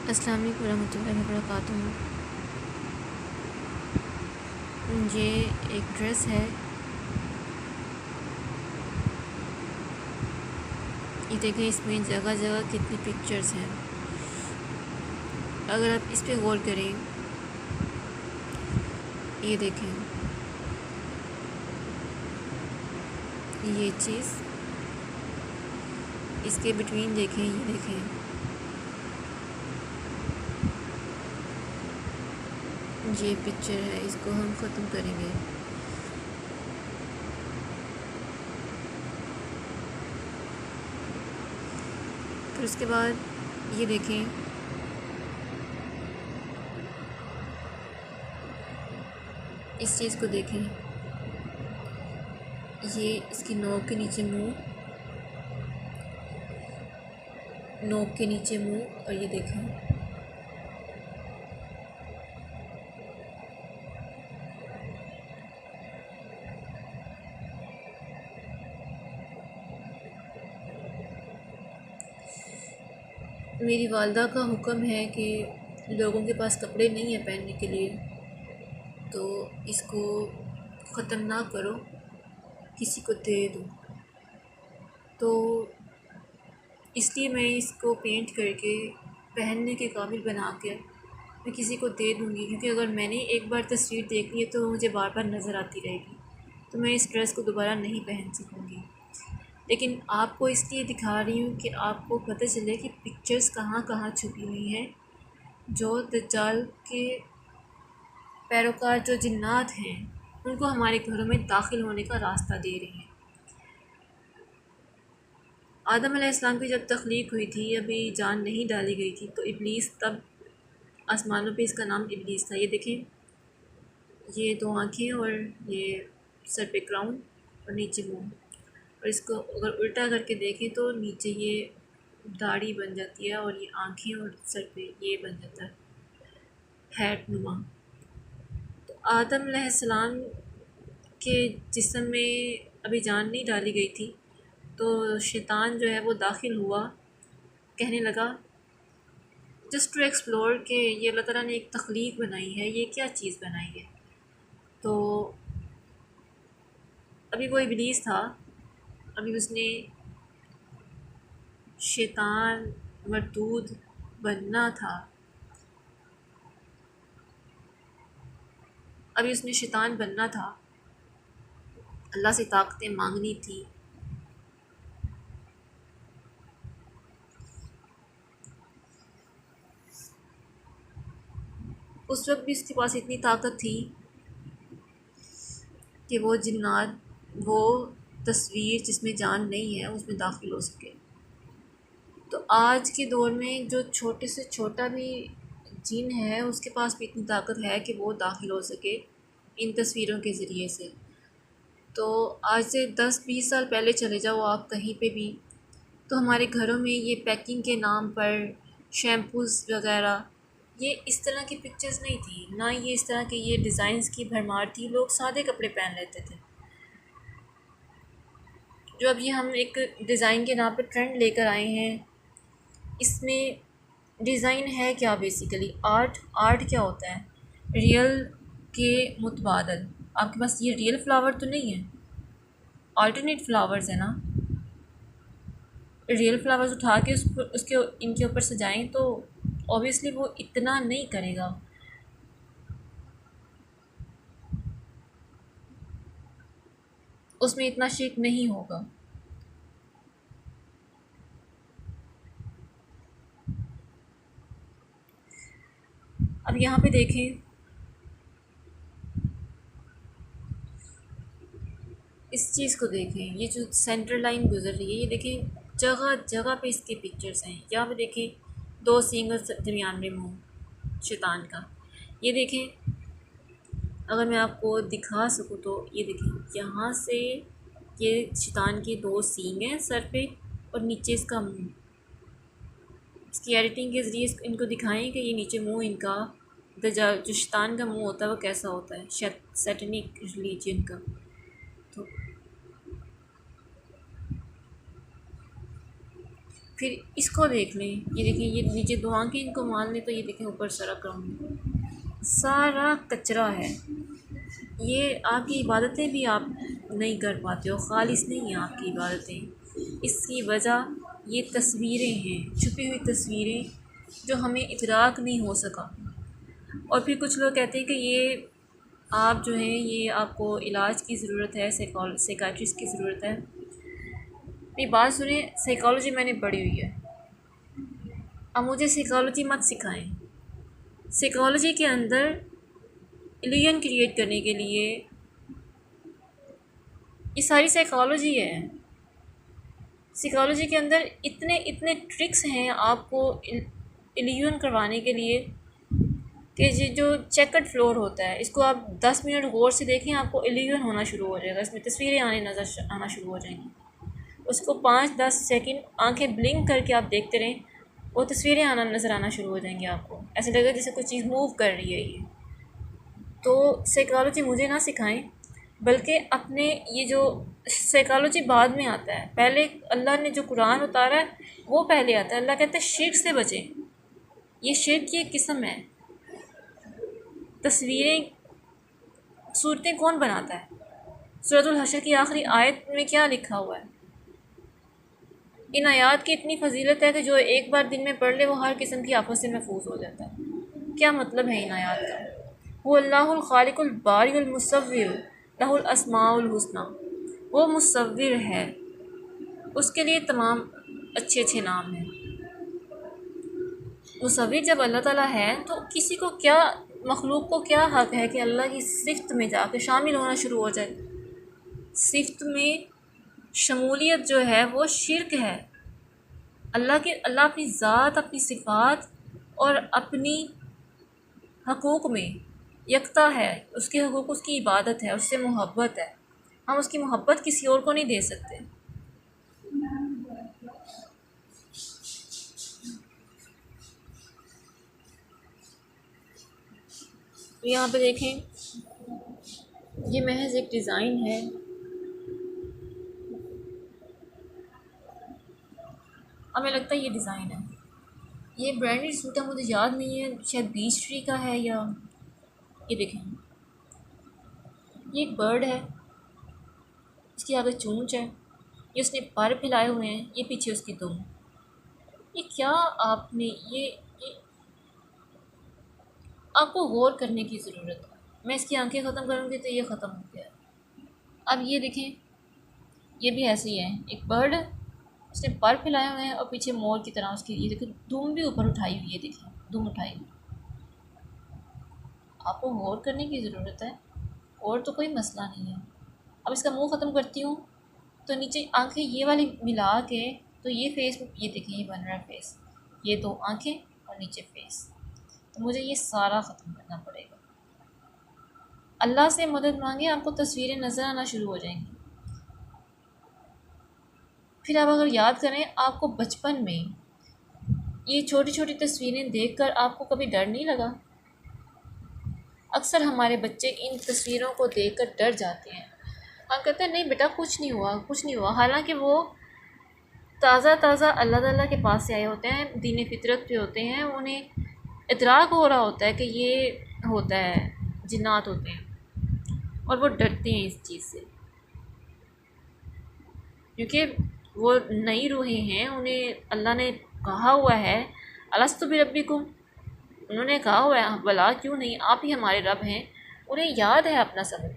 अस्सलाम वालेकुम रहमतुल्लाहि व बरकातुहू। ये एक ड्रेस है। ये देखें, इसमें जगह जगह कितनी पिक्चर्स हैं। अगर आप इस पे गौर करें, ये देखें, ये चीज़ इसके बिटवीन देखें, ये देखें, ये पिक्चर है। इसको हम ख़त्म करेंगे। फिर उसके बाद ये देखें, इस चीज़ को देखें, ये इसकी नोक के नीचे मुंह, नोक के नीचे मुंह, और ये देखें, मेरी वालदा का हुक्म है कि लोगों के पास कपड़े नहीं हैं पहनने के लिए, तो इसको ख़त्म ना करो, किसी को दे दो। तो इसलिए मैं इसको पेंट करके पहनने के काबिल बना के मैं किसी को दे दूँगी, क्योंकि अगर मैंने एक बार तस्वीर देख ली है तो मुझे बार बार नज़र आती रहेगी, तो मैं इस ड्रेस को दोबारा नहीं पहन सकूँगी। लेकिन आपको इसलिए दिखा रही हूँ कि आपको पता चले कि पिक्चर्स कहाँ कहाँ छुपी हुई हैं, जो दज्जाल के पैरोकार, जो जिन्नात हैं, उनको हमारे घरों में दाखिल होने का रास्ता दे रही हैं। आदम अलैहिस्सलाम की जब तख्लीक हुई थी, अभी जान नहीं डाली गई थी, तो इब्लीस तब आसमानों पे, इसका नाम इब्लीस था। ये देखें, ये दो आँखें और ये सर पे क्राउन और नीचे मुँह, और इसको अगर उल्टा करके देखें तो नीचे ये दाढ़ी बन जाती है और ये आँखें और सर पे ये बन जाता है हैट नुमा। तो आदम अलैहिस्सलाम के जिस्म में अभी जान नहीं डाली गई थी, तो शैतान जो है वो दाखिल हुआ, कहने लगा जस्ट टू एक्सप्लोर कि ये अल्लाह ताला ने एक तख्लीक बनाई है, ये क्या चीज़ बनाई है। तो अभी वो इब्लीस था, अभी उसने शैतान मरदूद बनना था, अभी उसने शैतान बनना था, अल्लाह से ताकतें मांगनी थी। उस वक्त भी उसके पास इतनी ताकत थी कि वो जिन्नात, वो तस्वीर जिसमें जान नहीं है, उसमें दाखिल हो सके। तो आज के दौर में जो छोटे से छोटा भी जिन है, उसके पास भी इतनी ताकत है कि वो दाखिल हो सके इन तस्वीरों के ज़रिए से। तो आज से 10-20 साल पहले चले जाओ आप कहीं पे भी, तो हमारे घरों में ये पैकिंग के नाम पर शैम्पूज़ वगैरह, ये इस तरह की पिक्चर्स नहीं थी, ना ये इस तरह के ये डिज़ाइंस की भरमार थी। लोग सादे कपड़े पहन लेते थे। जो अभी हम एक डिज़ाइन के नाम पे ट्रेंड लेकर आए हैं, इसमें डिज़ाइन है क्या? Basically art. आर्ट क्या होता है? रियल के मुतबादल। आपके पास ये रियल फ्लावर तो नहीं है, अल्टरनेट फ्लावर्स है ना। रियल फ्लावर्स उठा के उसके इनके ऊपर सजाएं तो ऑब्वियसली वो इतना नहीं करेगा। उसमें इतना शेक नहीं होगा। अब यहाँ पे देखें, इस चीज़ को देखें, ये जो सेंटर लाइन गुजर रही है, ये देखें, जगह जगह पे इसके पिक्चर्स हैं। यहाँ पे देखें, दो सींग और दरमियान में मुँह शैतान का। ये देखें, अगर मैं आपको दिखा सकूँ तो ये देखें, यहाँ से ये शैतान के दो सींग हैं सर पे, और नीचे इसका मुँह। इसकी एडिटिंग के ज़रिए इनको दिखाएं कि ये नीचे मुँह इनका जो शैतान का मुँह होता है वो कैसा होता है, सैटनिक रिलीजन का। तो फिर इसको देख लें, ये देखें, ये नीचे दो आंखें इनको मान लें तो ये देखें ऊपर सारा ग्राउंड सारा कचरा है। ये आपकी इबादतें भी आप नहीं कर पाते हो, खालिस नहीं है आपकी इबादतें। इसकी वजह ये तस्वीरें हैं, छुपी हुई तस्वीरें जो हमें इदराक नहीं हो सका। और फिर कुछ लोग कहते हैं कि ये आप जो हैं ये आपको इलाज की ज़रूरत है, साइकाट्रिस्ट की ज़रूरत है। मेरी बात सुने, साइकोलॉजी मैंने पढ़ी हुई है, अब मुझे साइकोलॉजी मत सिखाएं। साइकोलॉजी के अंदर इल्यूजन क्रिएट करने के लिए ये सारी साइकोलॉजी है। साइकोलॉजी के अंदर इतने इतने ट्रिक्स हैं आपको इल्यूजन करवाने के लिए कि ये जो चेकर्ड फ्लोर होता है इसको आप 10 मिनट गौर से देखें, आपको इल्यूजन होना शुरू हो जाएगा, इसमें तस्वीरें आना शुरू हो जाएंगी। उसको 5-10 सेकंड आंखें ब्लिंक करके आप देखते रहें, वो तस्वीरें नज़र आना शुरू हो जाएंगी। आपको ऐसे लगेगा जैसे कोई चीज़ मूव कर रही है। ये तो साइकोलॉजी मुझे ना सिखाएं, बल्कि अपने ये जो साइकोलॉजी बाद में आता है, पहले अल्लाह ने जो कुरान उतारा है वो पहले आता है। अल्लाह कहता है शिर्क से बचें, ये शिर्क की एक किस्म है। तस्वीरें सूरतें कौन बनाता है? सूरतुल हशर की आखिरी आयत में क्या लिखा हुआ है? इन आयात की इतनी फजीलत है कि जो एक बार दिन में पढ़ ले वो हर किस्म की आफत से महफूज हो जाता है। क्या मतलब है इन आयात का? वो अल्लाहुल खालिकुल बारिउल मुसव्विर लहुल अस्माउल हुस्ना, वो मुसव्विर है, उसके लिए तमाम अच्छे अच्छे नाम हैं। मुसव्विर जब अल्लाह ताला है तो किसी को क्या, मखलूक को क्या हक़ है कि अल्लाह की सिफ्त में जाके शामिल होना शुरू हो जाए? सिफ्त में शमूलियत जो है वो शिर्क है। अल्लाह अपनी ज़ात, अपनी सिफ़ात और अपनी हकूक़ में यकता है। उसके हकूक़ उसकी इबादत है, उससे मोहब्बत है। हम उसकी मोहब्बत किसी और को नहीं दे सकते। यहाँ पे देखें, ये महज एक डिज़ाइन है। हमें लगता है ये डिज़ाइन है, ये ब्रांडेड सूट है, मुझे याद नहीं है, शायद बीच ट्री का है या ये देखें, ये एक बर्ड है, इसके आगे चोंच है, ये उसने पर फैलाए हुए हैं, ये पीछे उसकी दुम। ये क्या आपने ये आपको गौर करने की ज़रूरत है। मैं इसकी आंखें ख़त्म करूँगी तो ये ख़त्म हो गया। अब ये देखें, ये भी ऐसे ही है, एक बर्ड, उसने पर फैलाए हुए हैं और पीछे मोर की तरह उसकी ये देखिए दुम भी ऊपर उठाई हुई है। देखिए दुम उठाई हुई। आपको गौर करने की ज़रूरत है, और तो कोई मसला नहीं है। अब इसका मुंह ख़त्म करती हूँ तो नीचे आंखें ये वाली मिला के तो ये फेस, ये देखिए ये बन रहा है फेस, ये दो आंखें और नीचे फेस। तो मुझे ये सारा ख़त्म करना पड़ेगा। अल्लाह से मदद मांगे, आपको तस्वीरें नज़र आना शुरू हो जाएंगी। फिर आप अगर याद करें, आपको बचपन में ये छोटी छोटी तस्वीरें देखकर आपको कभी डर नहीं लगा? अक्सर हमारे बच्चे इन तस्वीरों को देखकर डर जाते हैं। हम कहते हैं नहीं बेटा कुछ नहीं हुआ, कुछ नहीं हुआ, हालांकि वो ताज़ा ताज़ा अल्लाह ताला के पास से आए होते हैं, दीन फितरत पे होते हैं, उन्हें इतराक हो रहा होता है कि ये होता है, जिन्नात होते हैं, और वो डरते हैं इस चीज़ से, क्योंकि वो नई रूहें हैं। उन्हें अल्लाह ने कहा हुआ है अलस्तु बिरब्बिकुम, उन्होंने कहा हुआ है भला क्यों नहीं, आप ही हमारे रब हैं। उन्हें याद है अपना सबक।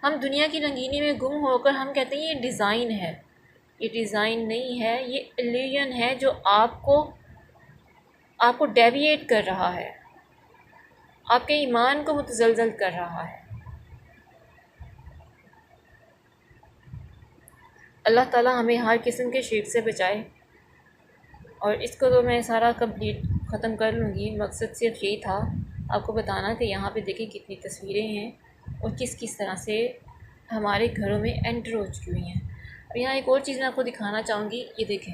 हम दुनिया की रंगीनी में गुम होकर हम कहते हैं ये डिज़ाइन है। ये डिज़ाइन नहीं है, ये इल्यूजन है जो आपको डेविएट कर रहा है, आपके ईमान को मुतज़लज़ल कर रहा है। अल्लाह ताला हमें हर किस्म के शिर्क से बचाए। और इसको तो मैं सारा कंप्लीट ख़त्म कर लूँगी। मकसद सिर्फ यही था आपको बताना कि यहाँ पे देखिए कितनी तस्वीरें हैं और किस किस तरह से हमारे घरों में एंटर हो चुकी हुई हैं। अब यहाँ एक और चीज़ मैं आपको दिखाना चाहूँगी। ये देखें,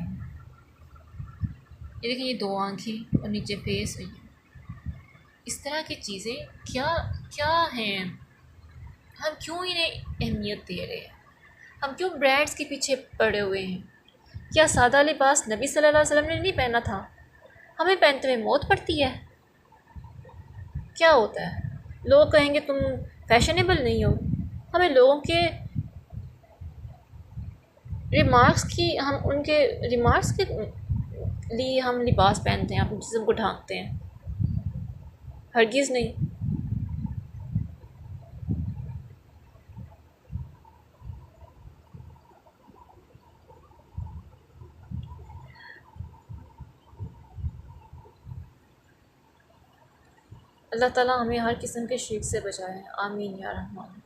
ये दो आँखें और नीचे फेस हुई, इस तरह की चीज़ें क्या क्या हैं? हम क्यों इन्हें अहमियत दे रहे हैं? हम क्यों ब्रांड्स के पीछे पड़े हुए हैं? क्या सादा लिबास नबी सल्लल्लाहु अलैहि वसल्लम ने नहीं पहना था? हमें पहनते हुए मौत पड़ती है। क्या होता है? लोग कहेंगे तुम फैशनेबल नहीं हो। हमें लोगों के रिमार्क्स की हम उनके रिमार्क्स के लिए हम लिबास पहनते हैं, अपने जिस्म को ढांकते हैं? हरगिज़ नहीं। अल्लाह ताला हमें हर किस्म के शिर्क से बचाए। आमीन या रहमान।